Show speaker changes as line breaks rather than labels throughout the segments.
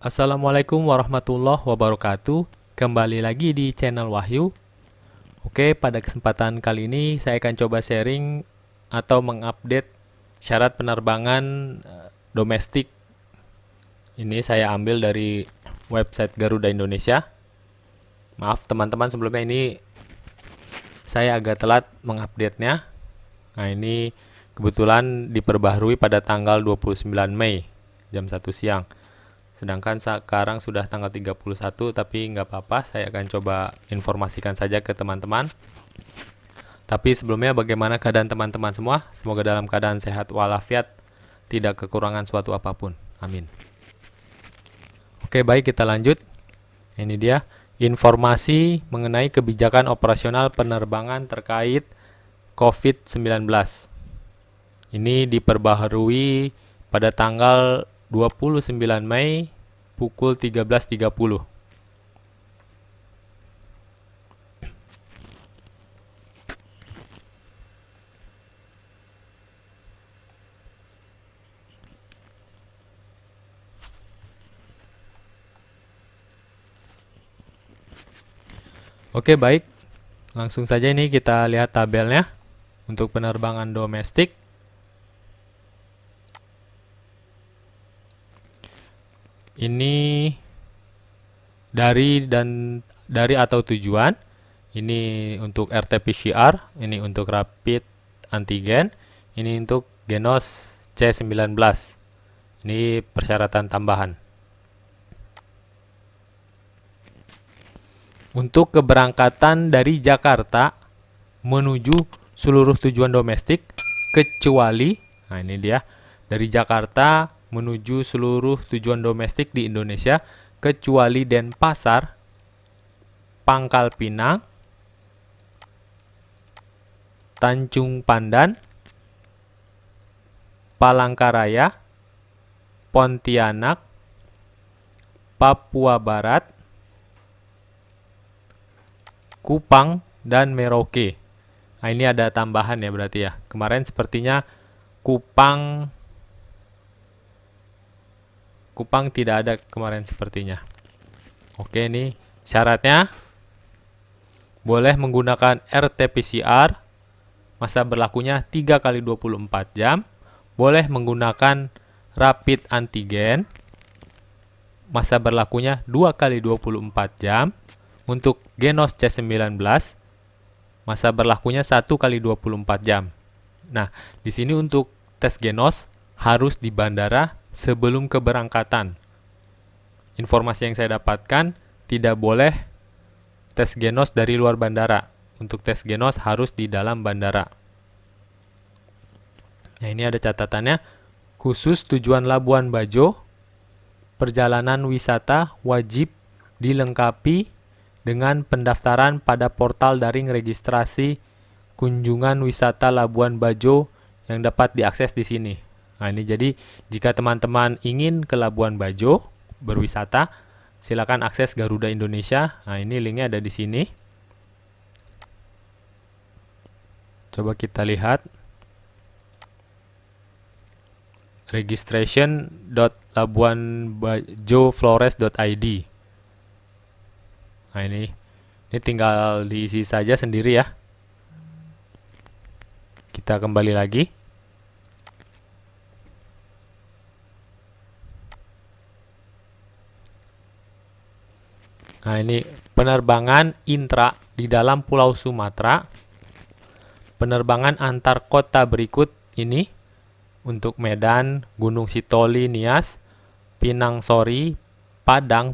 Assalamualaikum warahmatullahi wabarakatuh. Kembali lagi di channel Wahyu. Oke, pada kesempatan kali ini saya akan coba sharing atau mengupdate syarat penerbangan domestik. Ini saya ambil dari website Garuda Indonesia. Maaf teman-teman, sebelumnya ini saya agak telat mengupdate-nya. Nah, ini kebetulan diperbaharui pada tanggal 29 Mei jam 1 siang. Sedangkan sekarang sudah tanggal 31, tapi nggak apa-apa, saya akan coba informasikan saja ke teman-teman. Tapi sebelumnya, bagaimana keadaan teman-teman semua? Semoga dalam keadaan sehat walafiat, tidak kekurangan suatu apapun. Amin. Oke, baik, kita lanjut. Ini dia informasi mengenai kebijakan operasional penerbangan terkait COVID-19. Ini diperbaharui pada tanggal 29 Mei pukul 13.30. Oke, baik. Langsung saja ini kita lihat tabelnya untuk penerbangan domestik. Ini dari atau tujuan. Ini untuk RT-PCR, ini untuk rapid antigen, ini untuk Genos C19. Ini persyaratan tambahan. Untuk keberangkatan dari Jakarta menuju seluruh tujuan domestik kecuali, nah ini dia, dari Jakarta menuju seluruh tujuan domestik di Indonesia kecuali Denpasar, Pangkal Pinang, Tanjung Pandan, Palangkaraya, Pontianak, Papua Barat, Kupang, dan Merauke. Nah, ini ada tambahan ya berarti ya. Kemarin sepertinya Kupang tidak ada kemarin sepertinya. Oke, ini syaratnya boleh menggunakan RT-PCR, masa berlakunya 3 kali 24 jam, boleh menggunakan rapid antigen, masa berlakunya 2 kali 24 jam, untuk Genos C19, masa berlakunya 1 kali 24 jam. Nah, di sini untuk tes Genos harus di bandara sebelum keberangkatan. Informasi yang saya dapatkan, tidak boleh tes Genos dari luar bandara. Untuk tes Genos harus di dalam bandara. Nah, ini ada catatannya. Khusus tujuan Labuan Bajo, perjalanan wisata wajib dilengkapi dengan pendaftaran pada portal daring registrasi kunjungan wisata Labuan Bajo yang dapat diakses di sini. Nah, ini jadi jika teman-teman ingin ke Labuan Bajo berwisata, silakan akses Garuda Indonesia. Nah, ini linknya ada di sini. Coba kita lihat. registration.labuanbajoflores.id. Nah, ini tinggal diisi saja sendiri ya. Kita kembali lagi. Nah, ini penerbangan intra di dalam Pulau Sumatera. Penerbangan antar kota berikut ini untuk Medan, Gunung Sitoli, Nias, Pinang Sori, Padang,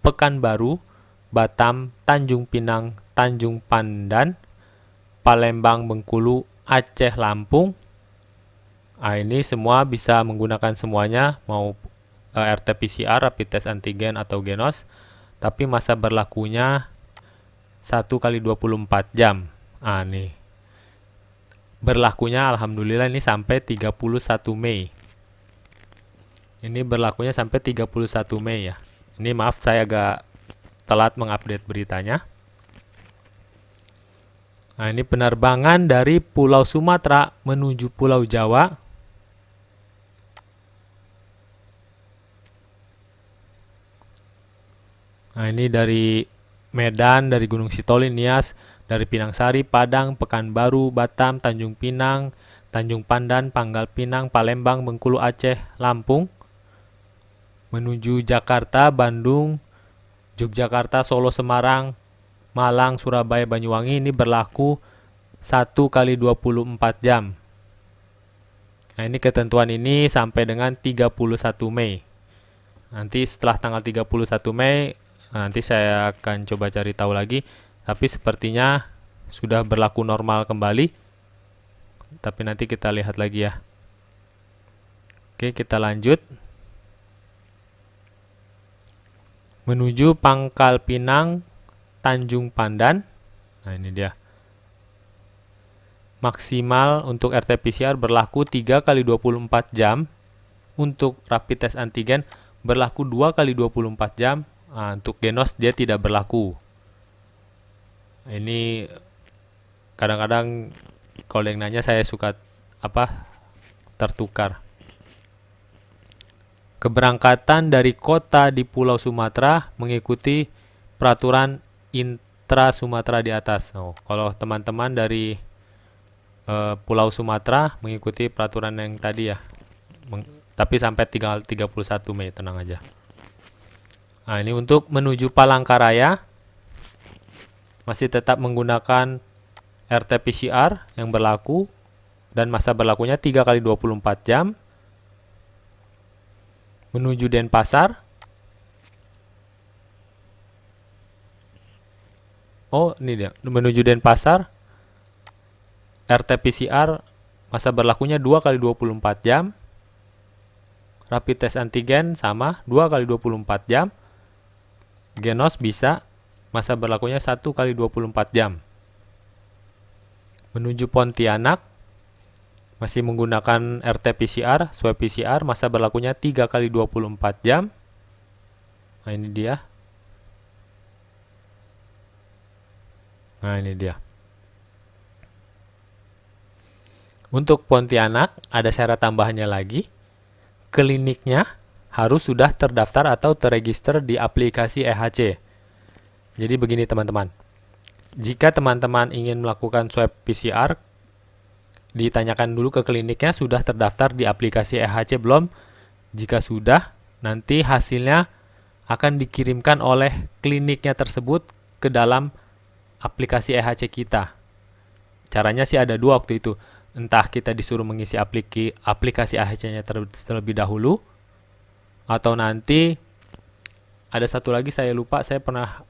Pekanbaru, Batam, Tanjung Pinang, Tanjung Pandan, Palembang, Bengkulu, Aceh, Lampung. Nah, ini semua bisa menggunakan semuanya, mau RT-PCR, rapid test antigen atau Genos, tapi masa berlakunya 1 kali 24 jam. Nah, nih. Berlakunya alhamdulillah ini sampai 31 Mei. Ini berlakunya sampai 31 Mei ya. Ini maaf saya agak telat mengupdate beritanya. Nah, ini penerbangan dari Pulau Sumatera menuju Pulau Jawa. Nah, ini dari Medan, dari Gunung Sitoli, Nias, dari Pinangsari, Padang, Pekanbaru, Batam, Tanjung Pinang, Tanjung Pandan, Pangkal Pinang, Palembang, Bengkulu, Aceh, Lampung, menuju Jakarta, Bandung, Yogyakarta, Solo, Semarang, Malang, Surabaya, Banyuwangi. Ini berlaku 1 kali 24 jam. Nah, ini ketentuan ini sampai dengan 31 Mei. Nanti setelah tanggal 31 Mei, nanti saya akan coba cari tahu lagi. Tapi sepertinya sudah berlaku normal kembali. Tapi nanti kita lihat lagi ya. Oke, kita lanjut. Menuju Pangkal Pinang, Tanjung Pandan. Nah, ini dia. Maksimal untuk RT-PCR berlaku 3 kali 24 jam. Untuk rapid test antigen berlaku 2 kali 24 jam. Nah, untuk genos dia tidak berlaku. Ini kadang-kadang kalau yang nanya saya suka tertukar. Keberangkatan dari kota di Pulau Sumatera mengikuti peraturan intra Sumatera di atas. Kalau teman-teman dari Pulau Sumatera mengikuti peraturan yang tadi ya. Tapi sampai tinggal 31 Mei, tenang aja. Nah, ini untuk menuju Palangkaraya masih tetap menggunakan RT-PCR yang berlaku dan masa berlakunya 3 kali 24 jam. Menuju Denpasar. Oh, ini dia. Menuju Denpasar. RT-PCR masa berlakunya 2 kali 24 jam. Rapid test antigen sama 2 kali 24 jam. Genos bisa masa berlakunya 1 kali 24 jam. Menuju Pontianak masih menggunakan RT-PCR, swab PCR, masa berlakunya 3 kali 24 jam. Nah, ini dia. Nah, ini dia. Untuk Pontianak, ada syarat tambahannya lagi. Kliniknya harus sudah terdaftar atau terregister di aplikasi EHC. Jadi begini teman-teman. Jika teman-teman ingin melakukan swab PCR, ditanyakan dulu ke kliniknya sudah terdaftar di aplikasi EHC belum. Jika sudah, nanti hasilnya akan dikirimkan oleh kliniknya tersebut ke dalam aplikasi EHC kita. Caranya sih ada dua waktu itu. Entah kita disuruh mengisi aplikasi EHC-nya terlebih dahulu, atau nanti ada satu lagi saya lupa, saya pernah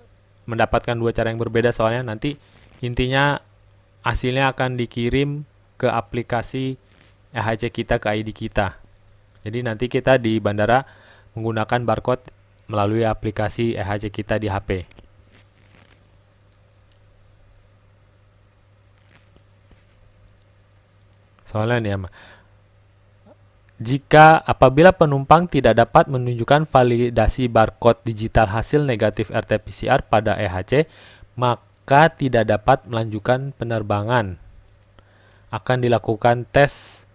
mendapatkan dua cara yang berbeda soalnya. Nanti intinya hasilnya akan dikirim ke aplikasi EHC kita, ke ID kita. Jadi nanti kita di bandara menggunakan barcode melalui aplikasi EHC kita di HP. Soalnya nih ya, jika apabila penumpang tidak dapat menunjukkan validasi barcode digital hasil negatif RT-PCR pada EHC, maka tidak dapat melanjutkan penerbangan. Akan dilakukan tes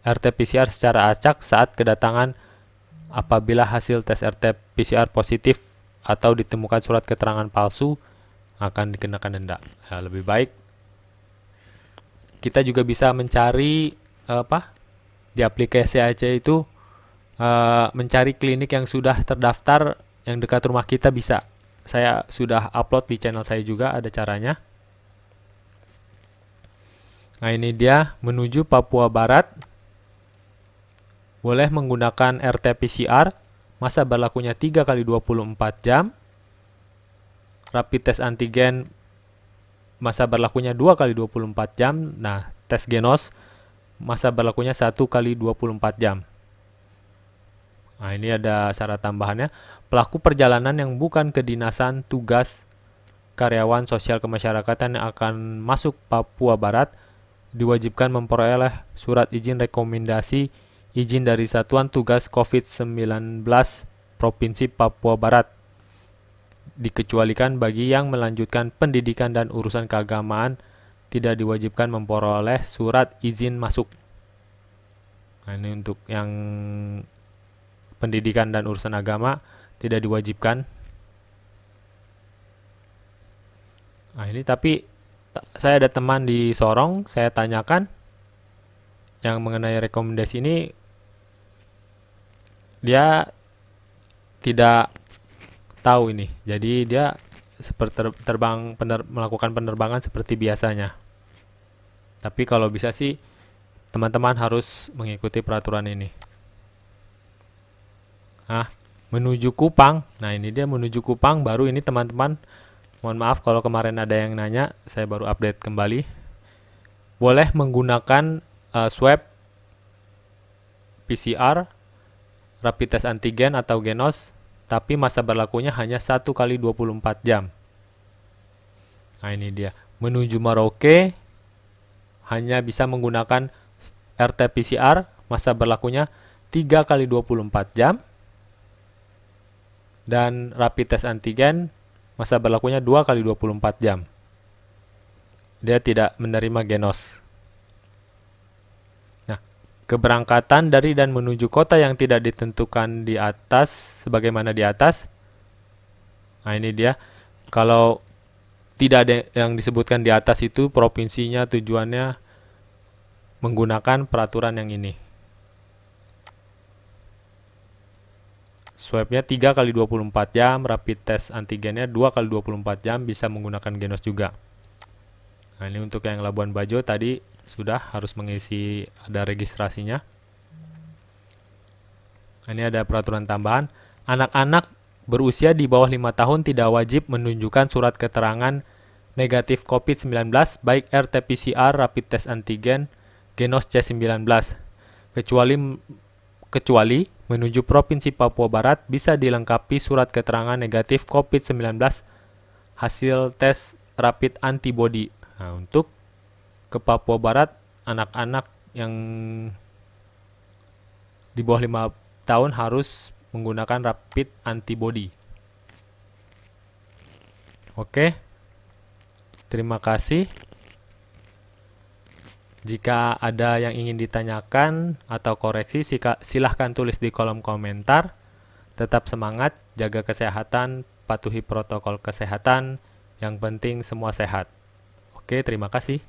RT-PCR secara acak saat kedatangan. Apabila hasil tes RT-PCR positif atau ditemukan surat keterangan palsu, akan dikenakan denda. Ya, lebih baik kita juga bisa mencari di aplikasi EHC itu, mencari klinik yang sudah terdaftar yang dekat rumah kita bisa. Saya sudah upload di channel saya juga, ada caranya. Nah, ini dia menuju Papua Barat. Boleh menggunakan RT-PCR, masa berlakunya 3 kali 24 jam. Rapid test antigen, masa berlakunya 2 kali 24 jam. Nah, tes genos, masa berlakunya 1 kali 24 jam. Nah, ini ada syarat tambahannya. Pelaku perjalanan yang bukan kedinasan tugas karyawan sosial kemasyarakatan yang akan masuk Papua Barat diwajibkan memperoleh surat izin rekomendasi izin dari Satuan Tugas COVID-19 Provinsi Papua Barat. Dikecualikan bagi yang melanjutkan pendidikan dan urusan keagamaan tidak diwajibkan memperoleh surat izin masuk. Nah, ini untuk yang pendidikan dan urusan agama tidak diwajibkan. Nah, ini tapi saya ada teman di Sorong, saya tanyakan yang mengenai rekomendasi ini, dia tidak tahu ini. Jadi dia seperti melakukan penerbangan seperti biasanya. Tapi kalau bisa sih teman-teman harus mengikuti peraturan ini. Nah, menuju Kupang. Nah, ini dia menuju Kupang baru ini teman-teman. Mohon maaf kalau kemarin ada yang nanya, saya baru update kembali. Boleh menggunakan swab PCR, rapid test antigen atau genos, tapi masa berlakunya hanya 1 kali 24 jam. Nah, ini dia. Menuju Merauke hanya bisa menggunakan RT-PCR, masa berlakunya 3 kali 24 jam. Dan rapid test antigen, masa berlakunya 2 kali 24 jam. Dia tidak menerima genos. Nah, keberangkatan dari dan menuju kota yang tidak ditentukan di atas, sebagaimana di atas. Nah, ini dia. Kalau tidak ada yang disebutkan di atas itu, provinsinya, tujuannya, menggunakan peraturan yang ini. Swabnya 3 kali 24 jam, rapid test antigennya 2 kali 24 jam, bisa menggunakan genos juga. Nah, ini untuk yang Labuan Bajo tadi sudah harus mengisi, ada registrasinya. Nah, ini ada peraturan tambahan. Anak-anak berusia di bawah 5 tahun tidak wajib menunjukkan surat keterangan negatif COVID-19, baik RT-PCR, rapid test antigen, genos C19, kecuali menuju Provinsi Papua Barat bisa dilengkapi surat keterangan negatif COVID-19 hasil tes rapid antibody. Nah, untuk ke Papua Barat, anak-anak yang di bawah 5 tahun harus menggunakan rapid antibody. Oke, terima kasih. Jika ada yang ingin ditanyakan atau koreksi, silahkan tulis di kolom komentar. Tetap semangat, jaga kesehatan, patuhi protokol kesehatan. Yang penting semua sehat. Oke, terima kasih.